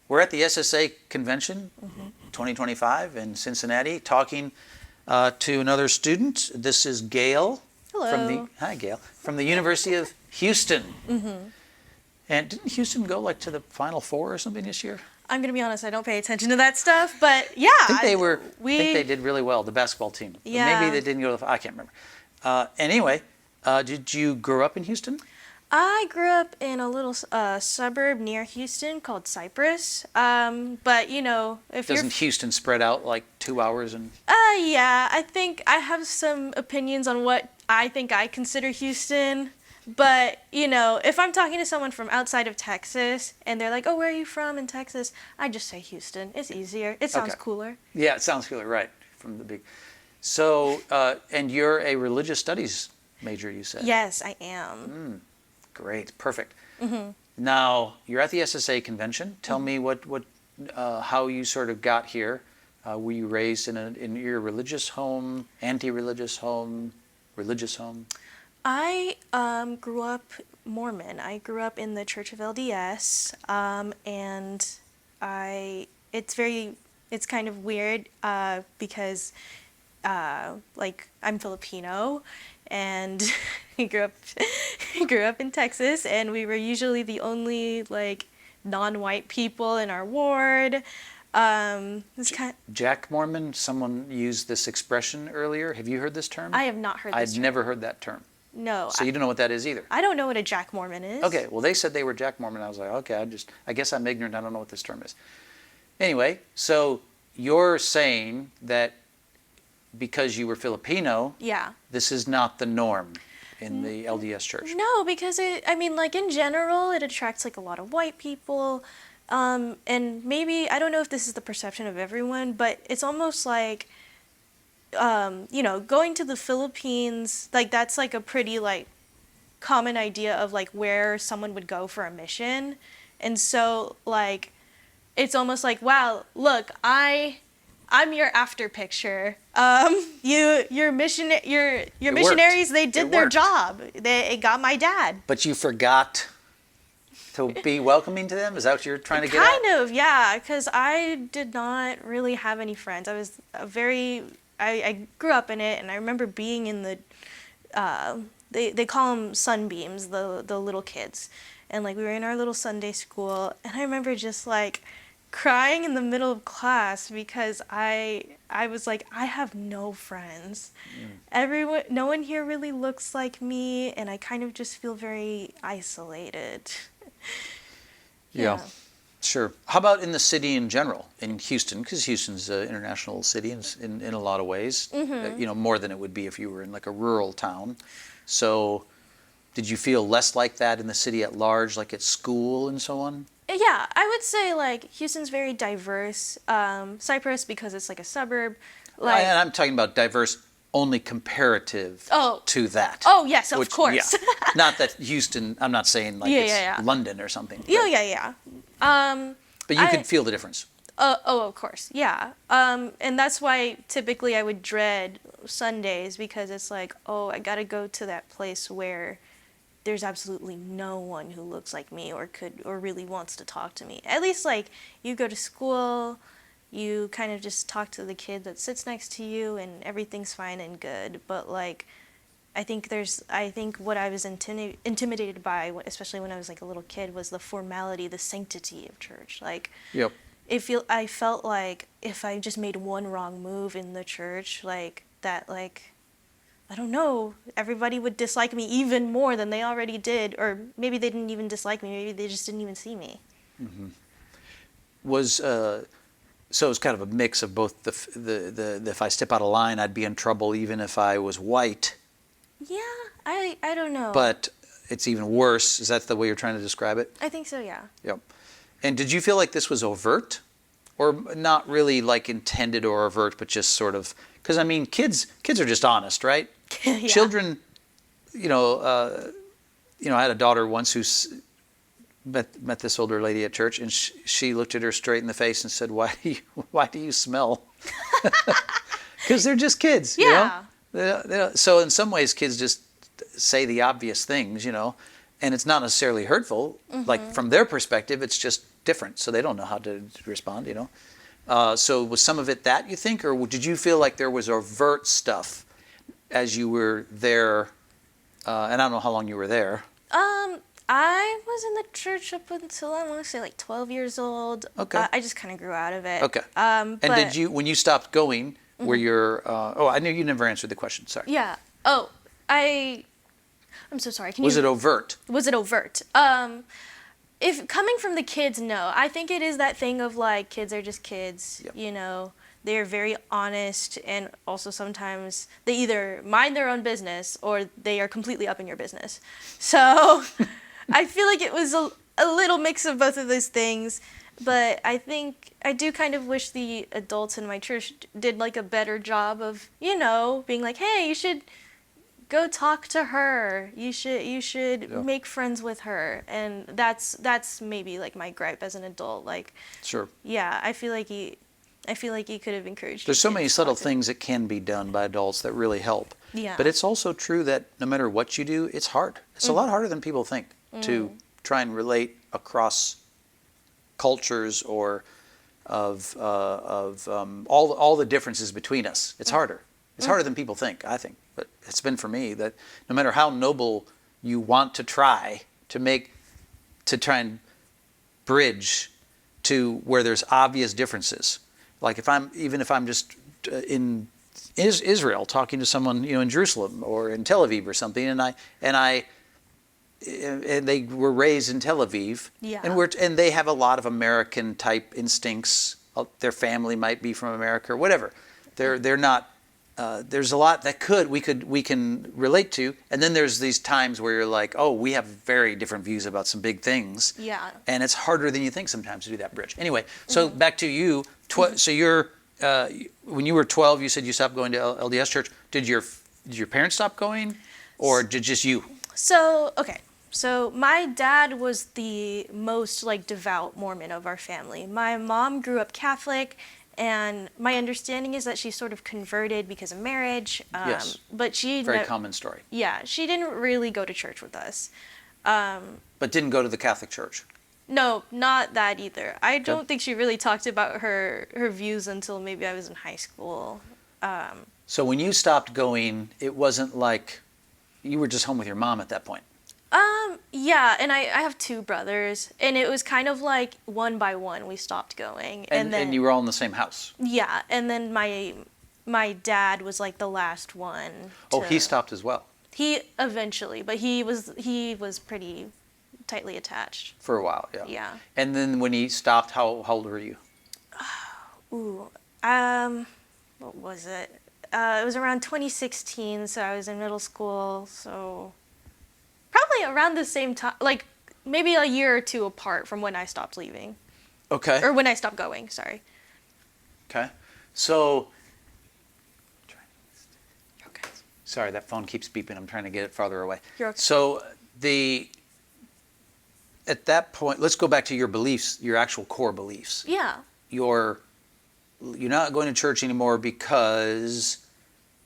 we're at the SSA convention 2025 in Cincinnati talking to another student. This is Gail. Hello. Hi, Gail. From the University of Houston. And didn't Houston go like to the Final Four or something this year? I'm going to be honest, I don't pay attention to that stuff, but yeah. I think they did really well, the basketball team. Yeah. Maybe they didn't go to the, I can't remember. Anyway, did you grow up in Houston? I grew up in a little suburb near Houston called Cypress. But you know, if Doesn't Houston spread out like 2 hours and? Yeah, I think I have some opinions on what I think I consider Houston. But, you know, if I'm talking to someone from outside of Texas and they're like, oh, where are you from in Texas? I just say Houston. It's easier. It sounds cooler. Yeah, it sounds cooler, right. From the big. So, and you're a religious studies major, you said? Yes, I am. Great, perfect. Now, you're at the SSA convention. Tell me how you sort of got here. Were you raised in your religious home, anti-religious home, religious home? I grew up Mormon. I grew up in the Church of LDS, and it's kind of weird because like I'm Filipino, and I grew up in Texas, and we were usually the only like non-white people in our ward. Jack Mormon, someone used this expression earlier. Have you heard this term? I have not heard this term. I'd never heard that term. No. So you don't know what that is either? I don't know what a Jack Mormon is. Okay, well they said they were Jack Mormon. I was like, okay, I guess I'm ignorant. I don't know what this term is. Anyway, so you're saying that because you were Filipino, this is not the norm in the LDS church. No, because like in general, it attracts like a lot of white people. And maybe, I don't know if this is the perception of everyone, but it's almost like, you know, going to the Philippines, like that's like a pretty like common idea of like where someone would go for a mission. And so like, it's almost like, wow, look, I'm your after picture. Your missionaries, they did their job. It got my dad. But you forgot to be welcoming to them? Is that what you're trying to get at? Kind of, yeah, because I did not really have any friends. I grew up in it, and I remember being in the, they call them sunbeams, the little kids. And like we were in our little Sunday school, and I remember just like crying in the middle of class because I was like, I have no friends. No one here really looks like me, and I kind of just feel very isolated. Yeah, sure. How about in the city in general, in Houston? Because Houston's an international city in a lot of ways, you know, more than it would be if you were in like a rural town. So did you feel less like that in the city at large, like at school and so on? Yeah, I would say like Houston's very diverse. Cypress, because it's like a suburb. And I'm talking about diverse only comparative to that. Oh, yes, of course. Yeah. Not that Houston, I'm not saying like it's London or something. Yeah. But you could feel the difference. Of course, yeah. And that's why typically I would dread Sundays, because it's like, oh, I gotta go to that place where there's absolutely no one who looks like me or really wants to talk to me. At least like you go to school, you kind of just talk to the kid that sits next to you and everything's fine and good. But like, I think what I was intimidated by, especially when I was like a little kid, was the formality, the sanctity of church. Like, I felt like if I just made one wrong move in the church, like that, like, I don't know, everybody would dislike me even more than they already did, or maybe they didn't even dislike me, maybe they just didn't even see me. So it's kind of a mix of both the if I step out of line, I'd be in trouble even if I was white. Yeah, I don't know. But it's even worse. Is that the way you're trying to describe it? I think so, yeah. Yep. And did you feel like this was overt? Or not really like intended or overt, but just sort of, because I mean, kids are just honest, right? Yeah. Children, I had a daughter once who met this older lady at church, and she looked at her straight in the face and said, "Why do you smell?" Because they're just kids, you know? So in some ways, kids just say the obvious things, you know. and it's not necessarily hurtful. Like from their perspective, it's just different, so they don't know how to respond. So was some of it that you think, or did you feel like there was overt stuff as you were there? And I don't know how long you were there. I was in the church up until I want to say like 12 years old. Okay. I just kind of grew out of it. Okay. And but, did you, when you stopped going, were your? I knew you never answered the question. Sorry. Yeah. Oh, I'm so sorry. Was it overt? Was it overt? If coming from the kids, no. I think it is that thing of like kids are just kids. Yep. They're very honest, and also sometimes they either mind their own business or they are completely up in your business. So I feel like it was a little mix of both of those things. But I think I do kind of wish the adults in my church did like a better job of, being like, hey, you should go talk to her. You should make friends with her. And that's maybe like my gripe as an adult. Like, sure. Yeah, I feel like he could have encouraged. There's so many subtle things that can be done by adults that really help. Yeah. But it's also true that no matter what you do, it's hard. It's a lot harder than people think to try and relate across cultures or of all the differences between us. It's harder. It's harder than people think, I think. But it's been for me that no matter how noble you want to try try and bridge to where there's obvious differences. Like if I'm just in Israel talking to someone, in Jerusalem or in Tel Aviv or something, and they were raised in Tel Aviv, and they have a lot of American type instincts. Their family might be from America or whatever. They're not. There's a lot that we can relate to, and then there's these times where you're like, oh, we have very different views about some big things. Yeah. And it's harder than you think sometimes to do that bridge. Anyway, so back to you. So you're when you were 12, you said you stopped going to LDS church. Did your parents stop going, or did just you? So okay. So my dad was the most like devout Mormon of our family. My mom grew up Catholic, and my understanding is that she sort of converted because of marriage. Yes. But very common story. Yeah, she didn't really go to church with us. But didn't go to the Catholic Church. No, not that either. I don't think she really talked about her views until maybe I was in high school. So when you stopped going, it wasn't like you were just home with your mom at that point. Yeah, and I have two brothers, and it was kind of like one by one we stopped going. And then you were all in the same house. Yeah, and then my dad was like the last one. He stopped as well. He eventually, but he was pretty tightly attached. For a while, yeah. Yeah. And then when he stopped, how old were you? What was it? It was around 2016, so I was in middle school, so probably around the same time, like maybe a year or two apart from when I stopped leaving. Okay. Or when I stopped going, sorry. Okay. So, Okay. sorry, that phone keeps beeping. I'm trying to get it farther away. You're okay. So at that point, let's go back to your beliefs, your actual core beliefs. Yeah. You're not going to church anymore because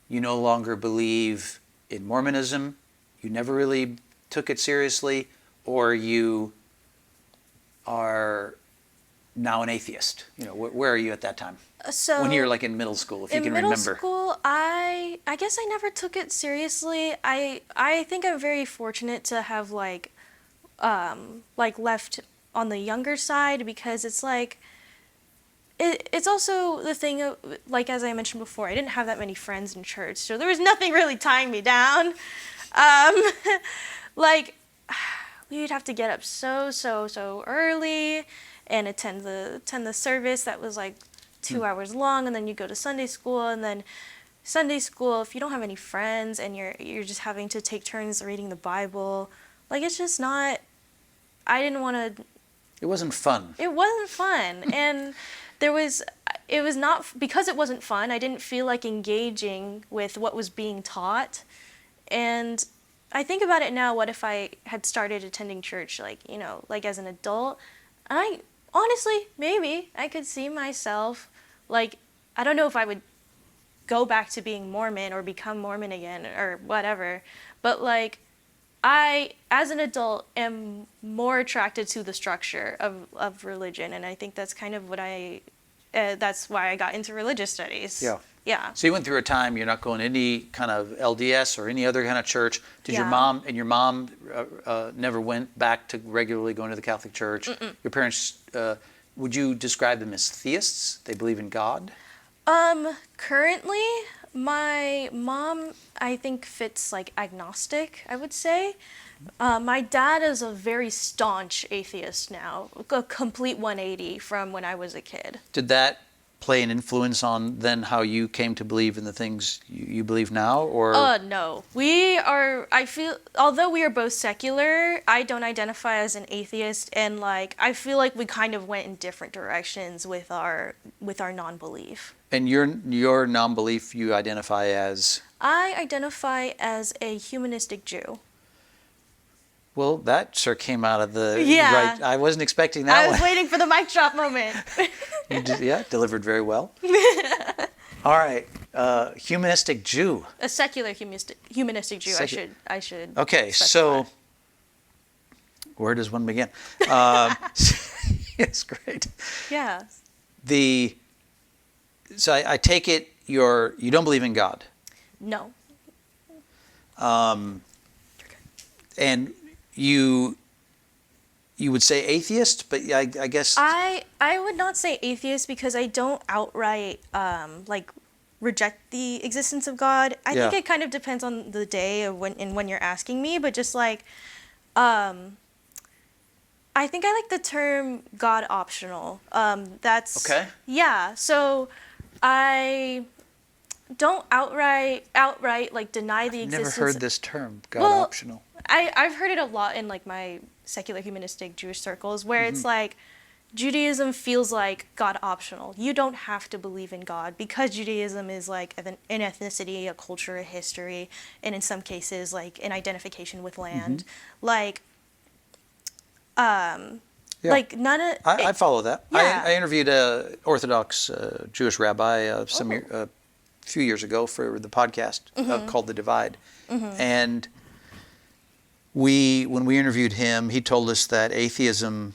you no longer believe in Mormonism. You never really took it seriously, or you are now an atheist. Where are you at that time? So when you're like in middle school, if you can remember. In middle school, I guess I never took it seriously. I think I'm very fortunate to have like left on the younger side, because it's like it's also the thing of, like, as I mentioned before, I didn't have that many friends in church, so there was nothing really tying me down. Like, we'd have to get up so early and attend the service that was like 2 hours long, and then you go to Sunday school, and then Sunday school, if you don't have any friends and you're just having to take turns reading the Bible, like, it's just not. I didn't want to. It wasn't fun. It wasn't fun, and it was not, because it wasn't fun. I didn't feel like engaging with what was being taught, and I think about it now. What if I had started attending church, like as an adult? And I honestly, maybe I could see myself, like, I don't know if I would go back to being Mormon or become Mormon again or whatever, but like, I, as an adult, am more attracted to the structure of religion, and I think that's kind of that's why I got into religious studies. Yeah. Yeah. So you went through a time you're not going to any kind of LDS or any other kind of church. Did your Yeah. mom never went back to regularly going to the Catholic Church? Mm-mm. Your parents, would you describe them as theists? They believe in God? Currently, my mom, I think, fits like agnostic, I would say. My dad is a very staunch atheist now, a complete 180 from when I was a kid. Did that play an influence on then how you came to believe in the things you believe now, or? No. I feel, although we are both secular, I don't identify as an atheist, and like, I feel like we kind of went in different directions with our non-belief. And your non-belief you identify as? I identify as a humanistic Jew. Well, that sure came out of the Yeah. right. I wasn't expecting that I was one. waiting for the mic drop moment. Yeah, delivered very well. All right, humanistic Jew. A secular humanistic Jew. I should. Okay, specify. so where does one begin? It's great. Yeah. So I take it you don't believe in God, No. and you would say atheist, but I guess I would not say atheist because I don't outright like reject the existence of God. I think Yeah. it kind of depends on the day of when you're asking me, but just like I think I like the term God optional. That's Okay. Yeah. So I don't outright like deny the I've never existence. heard this term, God Well, optional. I've heard it a lot in like my secular humanistic Jewish circles where it's like Judaism feels like God optional. You don't have to believe in God because Judaism is like an ethnicity, a culture, a history, and in some cases like an identification with land. Like Yeah. like none of I follow that. Yeah. I interviewed a Orthodox Jewish rabbi a few years ago for the podcast called The Divide, and when we interviewed him, he told us that atheism,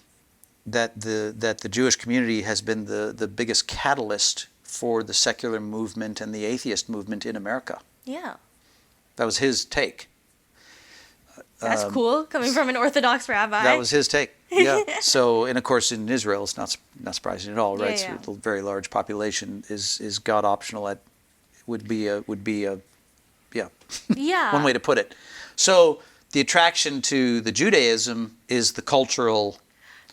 that the Jewish community has been the biggest catalyst for the secular movement and the atheist movement in America. Yeah. That was his take. That's cool coming from an Orthodox rabbi. That was his take. Yeah. So, and of course, in Israel, it's not surprising at all, right? Yeah. So a very large population is God optional. That would be a Yeah. one way to put it. So the attraction to the Judaism is the cultural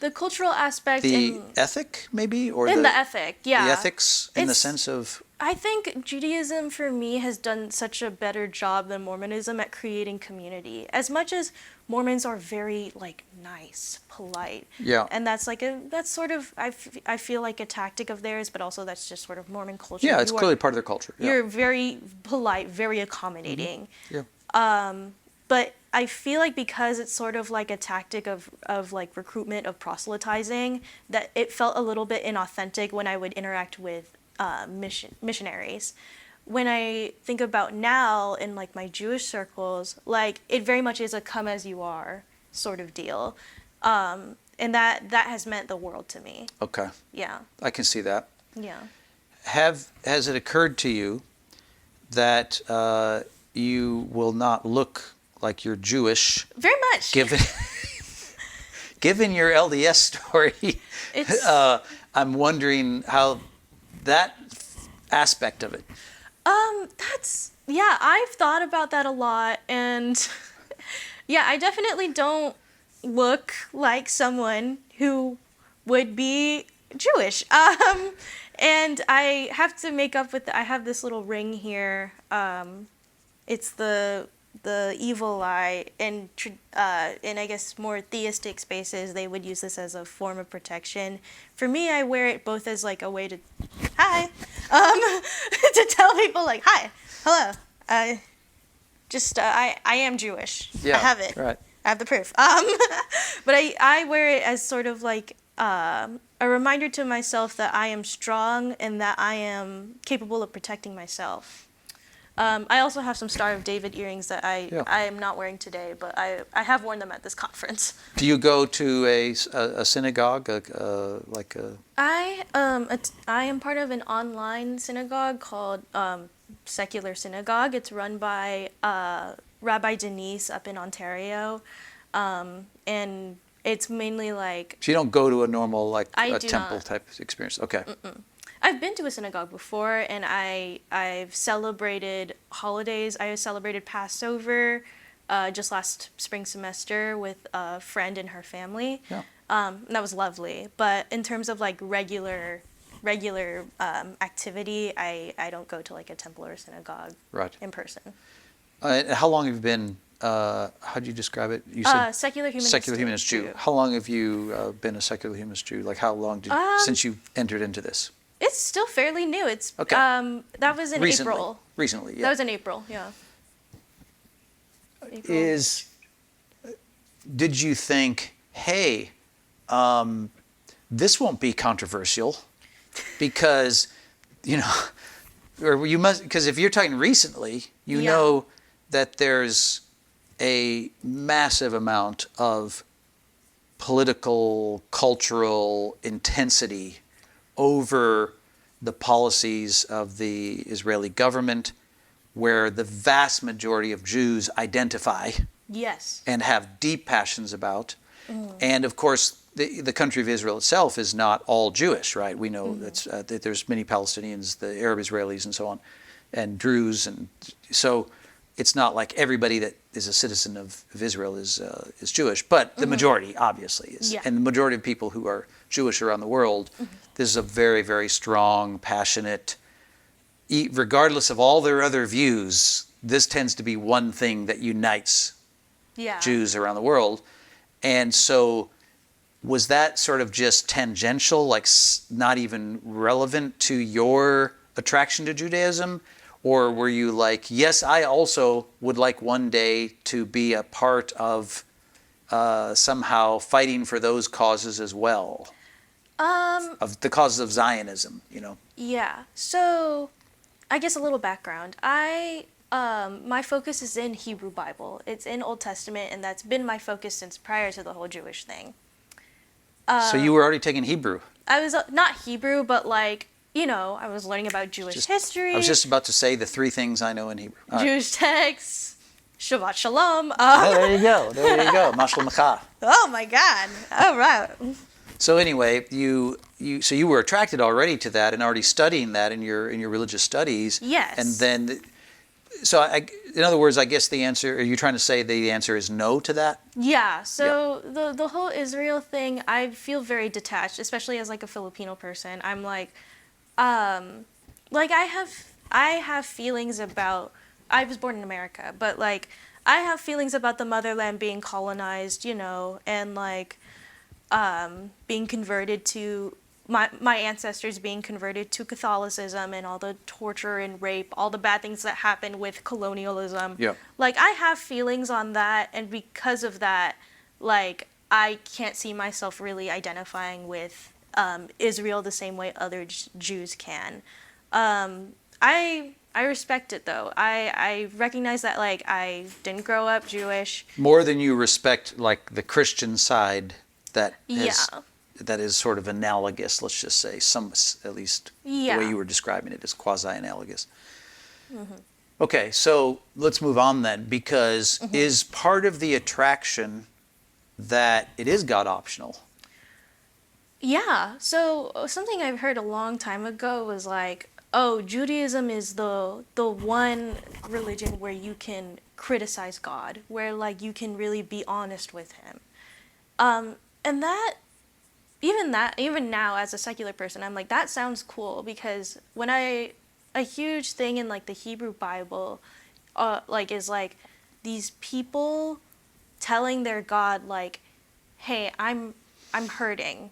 aspect the ethic, maybe, or in the ethic, yeah. the ethics in the It's- sense of I think Judaism for me has done such a better job than Mormonism at creating community. As much as Mormons are very like nice, polite, Yeah. and that's like that's sort of I feel like a tactic of theirs, but also that's just sort of Mormon culture. yeah, it's clearly part of their culture. Yeah. You're very polite, very accommodating. Yeah. But I feel like because it's sort of like a tactic of like recruitment, of proselytizing, that it felt a little bit inauthentic when I would interact with missionaries. When I think about now in like my Jewish circles, like it very much is a come as you are sort of deal. And that has meant the world to me. Okay. Yeah. I can see that. Yeah. Has it occurred to you that you will not look like you're Jewish, Very much. given your LDS story? It's I'm wondering how that aspect of it. I've thought about that a lot, and yeah, I definitely don't look like someone who would be Jewish. And I have to make up with I have this little ring here. It's the evil eye, and in I guess more theistic spaces they would use this as a form of protection. For me, I wear it both as like a way to to tell people like hi, hello, I am Jewish. Yeah, I have it. right. I have the proof. But I wear it as sort of like a reminder to myself that I am strong and that I am capable of protecting myself. I also have some Star of David earrings that Yeah. I am not wearing today, but I have worn them at this conference. Do you go to a synagogue, like a? I am part of an online synagogue called Secular Synagogue. It's run by Rabbi Denise up in Ontario, and it's mainly like So you don't go to a normal like I a do temple not. type experience. Okay. I've been to a synagogue before, and I've celebrated holidays. I celebrated Passover just last spring semester with a friend and her family. Yeah. And that was lovely. But in terms of like regular activity, I don't go to like a temple or a synagogue Right. in person. How long have you been? How do you describe it? You said Secular humanist. secular humanist Jew. How long have you been a secular humanist Jew? Like how long since you entered into this? It's still fairly new. It's Okay. that was in Recently. April. Recently, yeah. That was in April. Yeah. April. Did you think, hey, this won't be controversial because, or you must, because if you're talking recently, you Yeah. know that there's a massive amount of political, cultural intensity over the policies of the Israeli government, where the vast majority of Jews identify Yes. and have deep passions about. And of course, the country of Israel itself is not all Jewish, right? We know that there's many Palestinians, the Arab Israelis, and so on, and Druze, and so it's not like everybody that is a citizen of Israel is Jewish, but the majority obviously is, Yeah. and the majority of people who are Jewish around the world. This is a very, very strong, passionate. Regardless of all their other views, this tends to be one thing that unites Yeah. Jews around the world. And so was that sort of just tangential, like not even relevant to your attraction to Judaism? Or were you like, yes, I also would like one day to be a part of somehow fighting for those causes as well? Of the causes of Zionism, Yeah. So, I guess a little background. My focus is in Hebrew Bible. It's in Old Testament, and that's been my focus since prior to the whole Jewish thing. So you were already taking Hebrew. I was not Hebrew, but like, I was learning about Jewish history. I was just about to say the three things I know in Hebrew. All right. Jewish texts, Shabbat Shalom. Oh, there you go. There you go. Mashal Oh my God. All right. So anyway, you were attracted already to that and already studying that in your religious studies. Yes. And then, in other words, I guess the answer. Are you trying to say the answer is no to that? Yeah. So the whole Israel thing, I feel very detached, especially as like a Filipino person. I'm like I have feelings about. I was born in America, but like I have feelings about the motherland being colonized, and like being converted to my ancestors being converted to Catholicism and all the torture and rape, all the bad things that happen with colonialism. Yeah. Like I have feelings on that, and because of that, like I can't see myself really identifying with Israel the same way other Jews can. I respect it though. I recognize that like I didn't grow up Jewish. More than you respect, like the Christian side that Yeah. that is sort of analogous. Let's just say at least Yeah. the way you were describing it is quasi-analogous. Okay, so let's move on then, because is part of the attraction that it is God optional? Yeah. So something I've heard a long time ago was like, oh, Judaism is the one religion where you can criticize God, where like you can really be honest with him. And even now as a secular person, I'm like, that sounds cool, because when a huge thing in like the Hebrew Bible like is like these people telling their God like, hey, I'm hurting,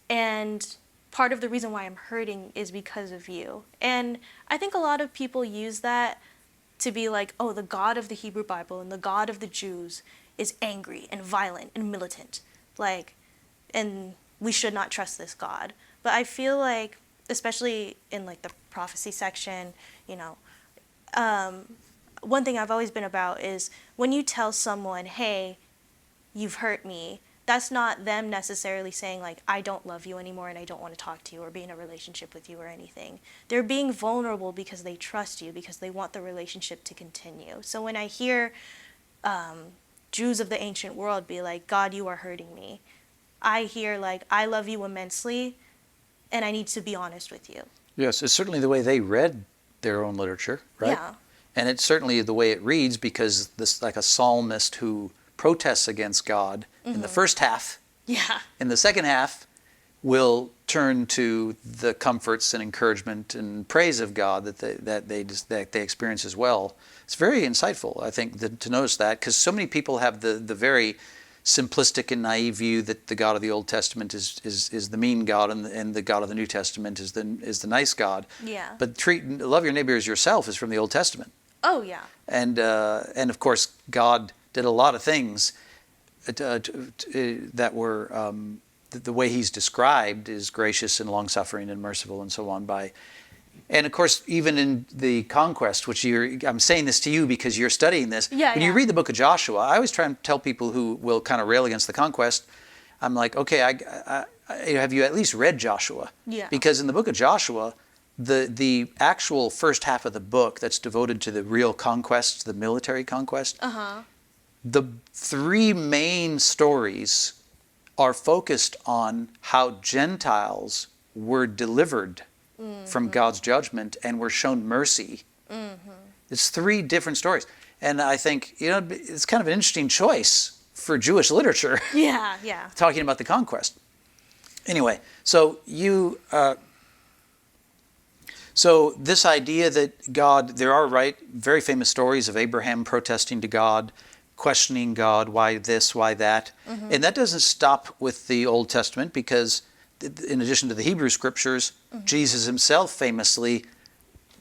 and part of the reason why I'm hurting is because of you. And I think a lot of people use that to be like, oh, the God of the Hebrew Bible and the God of the Jews is angry and violent and militant, like, and we should not trust this God. But I feel like, especially in like the prophecy section, you know, one thing I've always been about is when you tell someone, hey, you've hurt me, that's not them necessarily saying like, I don't love you anymore and I don't want to talk to you or be in a relationship with you or anything. They're being vulnerable because they trust you, because they want the relationship to continue. So when I hear Jews of the ancient world be like, God, you are hurting me, I hear like, I love you immensely and I need to be honest with you. Yes, it's certainly the way they read their own literature, right? Yeah. And it's certainly the way it reads, because this, like a psalmist who protests against God in the first half, Yeah. in the second half will turn to the comforts and encouragement and praise of God that they experience as well. It's very insightful, I think, to notice that, because so many people have the very simplistic and naive view that the God of the Old Testament is the mean God, and the God of the New Testament is the nice God. Yeah. But love your neighbor as yourself is from the Old Testament. Oh, yeah. And of course, God did a lot of things that were the way He's described is gracious and long-suffering and merciful and so on. And of course, even in the conquest, which I'm saying this to you because you're studying this. Yeah, when you read the book of Joshua, I always try and tell people who will kind of rail against the conquest, I'm like, okay, I have you at least read Joshua? Yeah. Because in the book of Joshua, the actual first half of the book that's devoted to the real conquest, the military conquest, the three main stories are focused on how Gentiles were delivered from God's judgment and were shown mercy. It's three different stories. And I think, it's kind of an interesting choice for Jewish literature. Yeah, yeah. Talking about the conquest. Anyway, so so this idea that God, there are very famous stories of Abraham protesting to God, questioning God, why this, why that. And that doesn't stop with the Old Testament, because in addition to the Hebrew scriptures, Jesus himself famously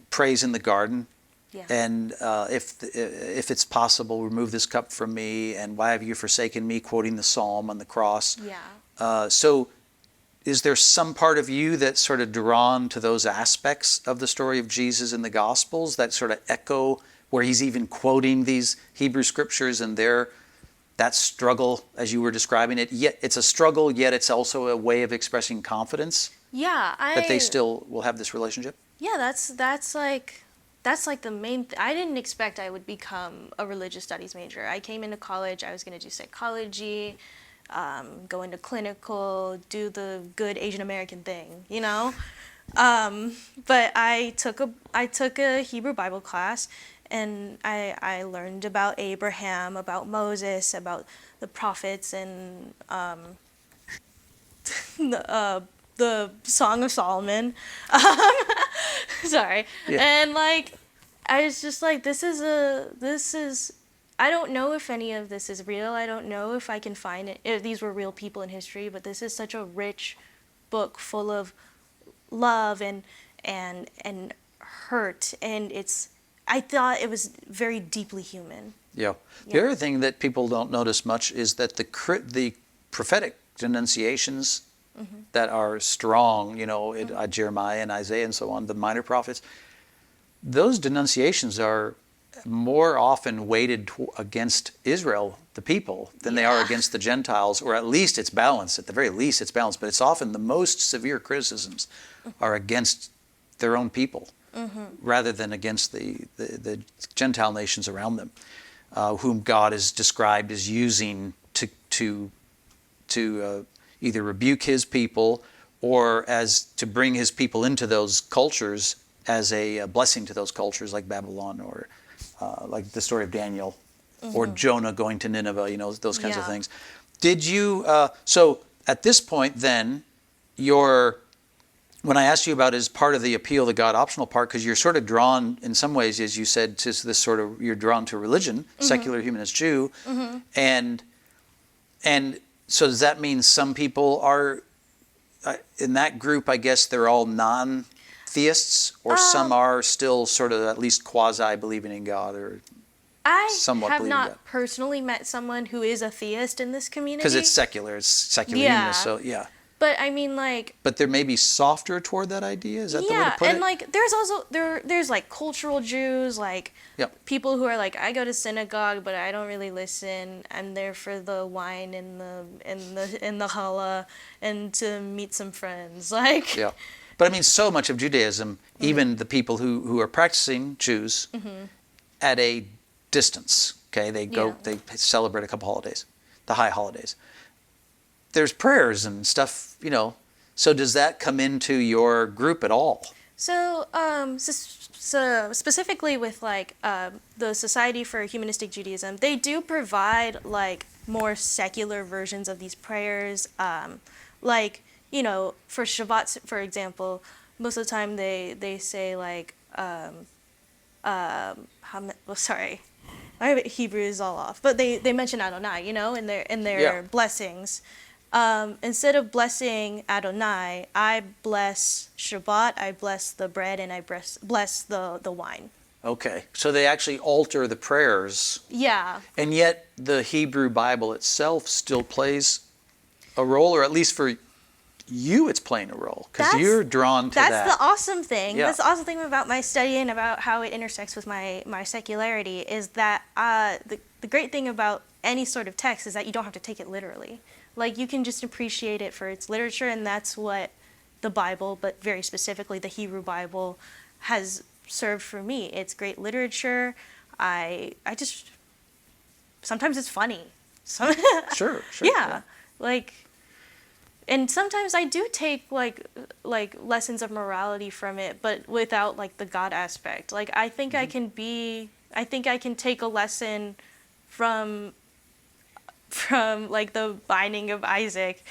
prays in the garden. Yeah. And if it's possible, remove this cup from me, and why have you forsaken me, quoting the psalm on the cross. Yeah. So is there some part of you that's sort of drawn to those aspects of the story of Jesus in the Gospels that sort of echo where he's even quoting these Hebrew scriptures and that struggle, as you were describing it? Yet it's a struggle, yet it's also a way of expressing confidence Yeah, that they still will have this relationship? Yeah, that's like the main I didn't expect I would become a religious studies major. I came into college, I was going to do psychology, go into clinical, do the good Asian American thing, But I took a Hebrew Bible class, and I learned about Abraham, about Moses, about the prophets, and the Song of Solomon. Sorry. Yeah. And I was just like, this is I don't know if any of this is real. I don't know if I can find it, if these were real people in history, but this is such a rich book full of love and hurt, and I thought it was very deeply human. Yeah. The other thing that people don't notice much is that the prophetic denunciations that are strong, Jeremiah and Isaiah and so on, the minor prophets, those denunciations are more often weighted against Israel, the people, than they are against the Gentiles, or at least it's balanced. At the very least, it's balanced. But it's often the most severe criticisms are against their own people, rather than against the Gentile nations around them, whom God is described as using to either rebuke His people or as to bring His people into those cultures as a blessing to those cultures, like Babylon, or like the story of Daniel, or Jonah going to Nineveh, those kinds of things. Did you, so at this point then, when I asked you about as part of the appeal, the God optional part, because you're sort of drawn in some ways, as you said, to this sort of, you're drawn to religion, secular humanist Jew, and so does that mean some people are, in that group, I guess they're all non-theists, or some are still sort of at least quasi-believing in God, or somewhat I have believing in God? not personally met someone who is a theist in this community. Because it's secular humanist, so yeah. But I mean, like, But they're maybe softer toward that idea? Is that the way to yeah, put and it? like there's also there's like cultural Jews, like Yep. people who are like, I go to synagogue, but I don't really listen. I'm there for the wine and the challah and to meet some friends. Like, Yeah. But I mean, so much of Judaism, even the people who are practicing Jews at a distance, okay, Yeah. they celebrate a couple holidays, the high holidays. There's prayers and stuff, So does that come into your group at all? So, so specifically with like the Society for Humanistic Judaism, they do provide like more secular versions of these prayers. Like, for Shabbat, for example, most of the time they say like, sorry, my Hebrew is all off, but they mention Adonai, in their blessings. Instead of blessing Adonai, I bless Shabbat, I bless the bread, and I bless the wine. Okay, so they actually alter the prayers, Yeah. and yet the Hebrew Bible itself still plays a role, or at least for you it's playing a role, because you're drawn to that. That's the awesome thing. Yeah. That's the awesome thing about my study and about how it intersects with my secularity is that the great thing about any sort of text is that you don't have to take it literally. Like, you can just appreciate it for its literature, and that's what the Bible, but very specifically the Hebrew Bible, has served for me. It's great literature. I just, sometimes it's funny. Sure. Yeah. Like, and sometimes I do take like lessons of morality from it, but without like the God aspect. Like, I think I can take a lesson from like the binding of Isaac,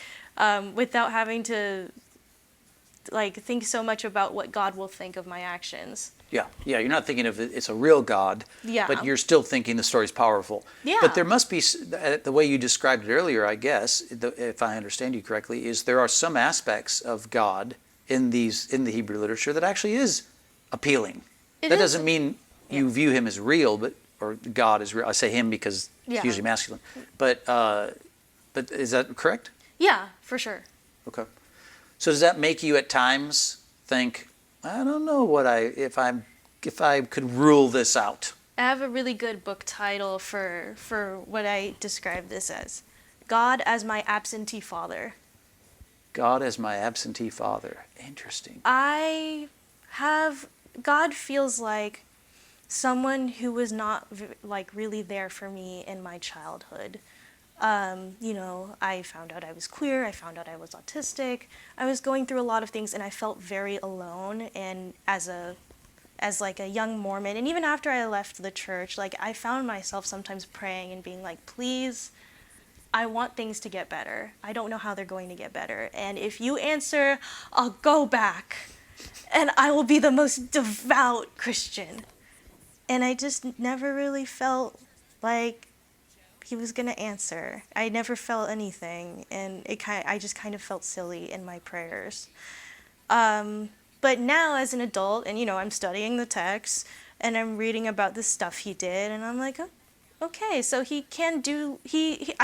without having to like think so much about what God will think of my actions. Yeah, you're not thinking of it's a real God, Yeah. but you're still thinking the story's powerful. Yeah. But there must be, the way you described it earlier, I guess, if I understand you correctly, is there are some aspects of God in the Hebrew literature that actually is appealing. That doesn't mean you view him as real, or God is real. I say him because it's usually masculine. But is that correct? Yeah, for sure. Okay. So does that make you at times think, I don't know if I could rule this out? I have a really good book title for what I describe this as. God as my absentee father. God as my absentee father. Interesting. God feels like someone who was not like really there for me in my childhood. I found out I was queer, I found out I was autistic, I was going through a lot of things, and I felt very alone. And as like a young Mormon, and even after I left the church, like, I found myself sometimes praying and being like, please, I want things to get better. I don't know how they're going to get better. And if you answer, I'll go back and I will be the most devout Christian. And I just never really felt like he was going to answer. I never felt anything, and I just kind of felt silly in my prayers. But now as an adult, and I'm studying the text, and I'm reading about the stuff he did, and I'm like, oh, okay, so he can do,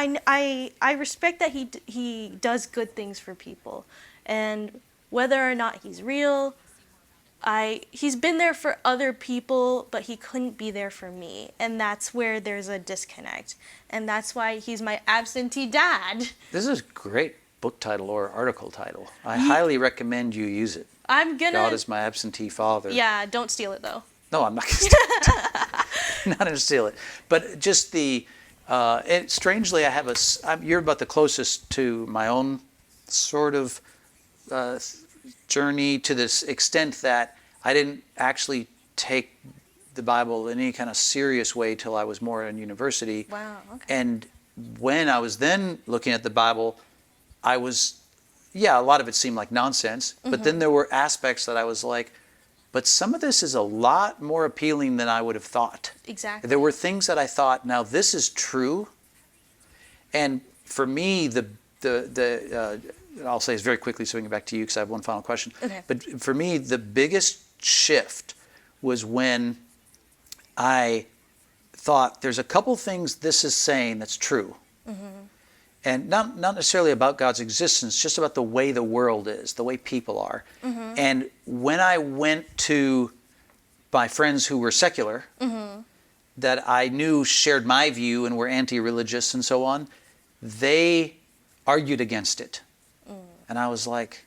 I respect that he does good things for people. And whether or not he's real, he's been there for other people, but he couldn't be there for me. And that's where there's a disconnect. And that's why he's my absentee dad. This is a great book title or article title. I highly recommend you use it. God is my absentee father. Yeah, don't steal it though. No, I'm not going to steal it. Not going to steal it. But just strangely, you're about the closest to my own sort of journey, to this extent that I didn't actually take the Bible in any kind of serious way till I was more in university. Wow, okay. And when I was then looking at the Bible, a lot of it seemed like nonsense, but then there were aspects that I was like, but some of this is a lot more appealing than I would have thought. Exactly. There were things that I thought, now this is true. And for me, I'll say this very quickly, swinging back to you because I have one final question. Okay. But for me, the biggest shift was when I thought, there's a couple things this is saying that's true. and not necessarily about God's existence, just about the way the world is, the way people are. And when I went to my friends who were secular, that I knew shared my view and were anti-religious and so on, they argued against it. And I was like,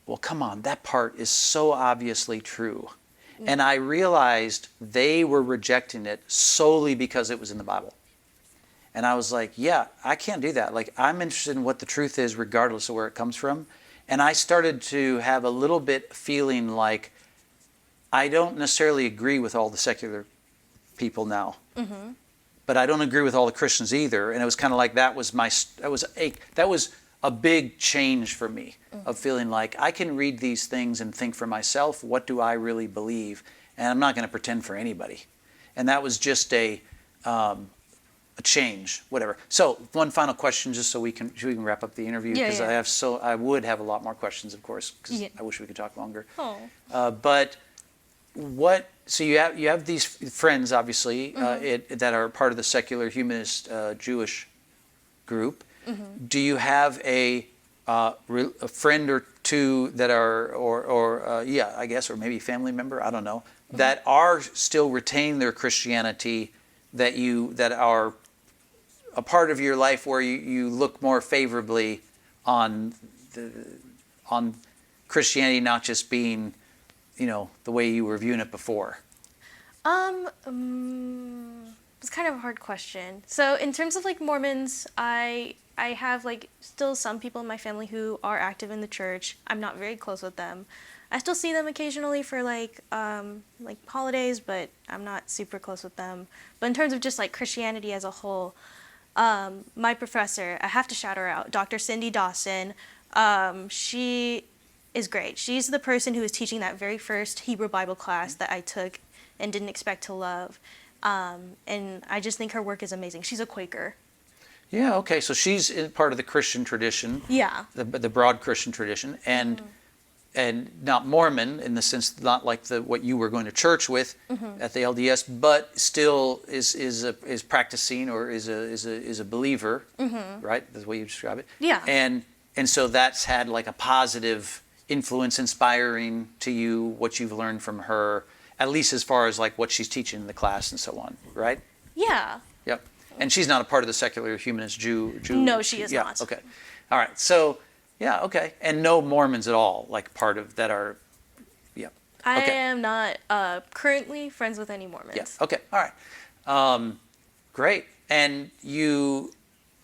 well, come on, that part is so obviously true. And I realized they were rejecting it solely because it was in the Bible. And I was like, yeah, I can't do that. Like, I'm interested in what the truth is regardless of where it comes from. And I started to have a little bit feeling like I don't necessarily agree with all the secular people now. But I don't agree with all the Christians either. And it was kind of like that was a big change for me, of feeling like I can read these things and think for myself, what do I really believe? And I'm not going to pretend for anybody. And that was just a change, whatever. So one final question, just so we can wrap up the interview, because I would have a lot more questions, of course, because I wish we could talk longer. But so you have these friends, obviously, that are part of the secular humanist Jewish group. Do you have a friend or two that are, I guess, or maybe family member, I don't know, that are still retaining their Christianity, that are a part of your life where you look more favorably on Christianity not just being, the way you were viewing it before? It's kind of a hard question. So in terms of like Mormons, I have like still some people in my family who are active in the church. I'm not very close with them. I still see them occasionally for like holidays, but I'm not super close with them. But in terms of just like Christianity as a whole, my professor, I have to shout her out, Dr. Cindy Dawson. She is great. She's the person who was teaching that very first Hebrew Bible class that I took and didn't expect to love. And I just think her work is amazing. She's a Quaker. Yeah, okay. So she's part of the Christian tradition. Yeah. The broad Christian tradition, and not Mormon in the sense, not like what you were going to church with at the LDS, but still is practicing or is a believer, right? That's the way you describe it. Yeah. And so that's had like a positive influence, inspiring to you what you've learned from her, at least as far as like what she's teaching in the class and so on, right? Yeah. Yep. And she's not a part of the secular humanist Jew. No, she is not. Okay. All right. So, yeah, okay. And no Mormons at all, like part of that are, yeah. I Okay. am not currently friends with any Mormons. Yeah. Okay. All right. Great. And you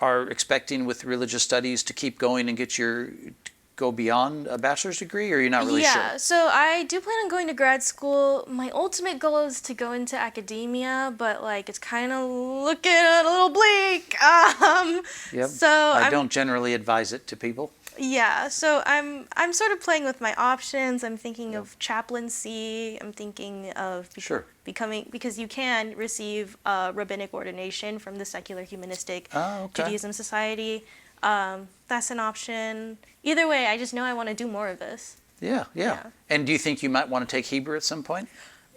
are expecting with religious studies to keep going and go beyond a bachelor's degree, or you're not really sure? Yeah, so I do plan on going to grad school. My ultimate goal is to go into academia, but like it's kind of looking a little bleak. Yep. So I don't generally advise it to people. Yeah, so I'm sort of playing with my options. I'm thinking of chaplaincy. I'm thinking of becoming, because you can receive rabbinic ordination from the Secular Humanistic Judaism Society. That's an option. Either way, I just know I want to do more of this. Yeah. And do you think you might want to take Hebrew at some point?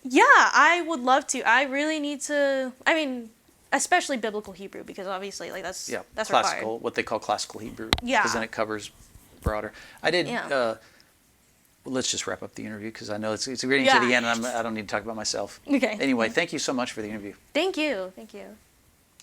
Yeah, I would love to. I really need to. I mean, especially biblical Hebrew, because obviously, like that's classical, required. what they call classical Hebrew. Yeah. Because then it covers broader. I did. Let's just wrap up the interview because I know it's getting to the end, and I don't need to talk about myself. Okay. Anyway, thank you so much for the interview. Thank you.